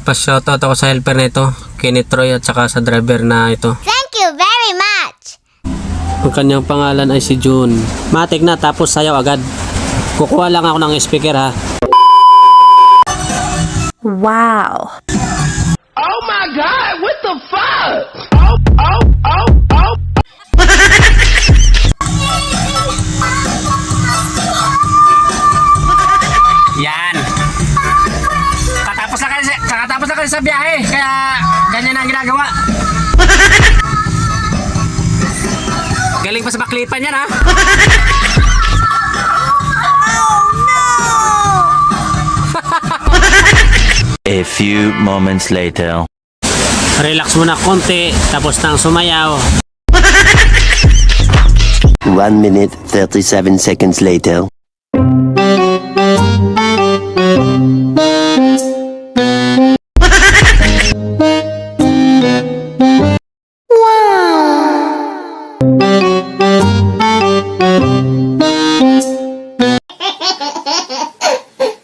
Nagpa-shoutout ako sa helper na ito, Kenny Troy, at saka sa driver na ito. Thank you very much! Ang kanyang pangalan ay si June. Matik na, tapos sayaw agad. Kukuha lang ako ng speaker ha. Wow! Oh my God! What the fuck? Oh! Yan. Kakatapos na kayo sa biyahe, kaya ganyan ang ginagawa. Galing pa sa baklipan yan ha. A few moments later. Relax muna konti, tapos nang sumayaw. 1 minute 37 seconds later. Wow!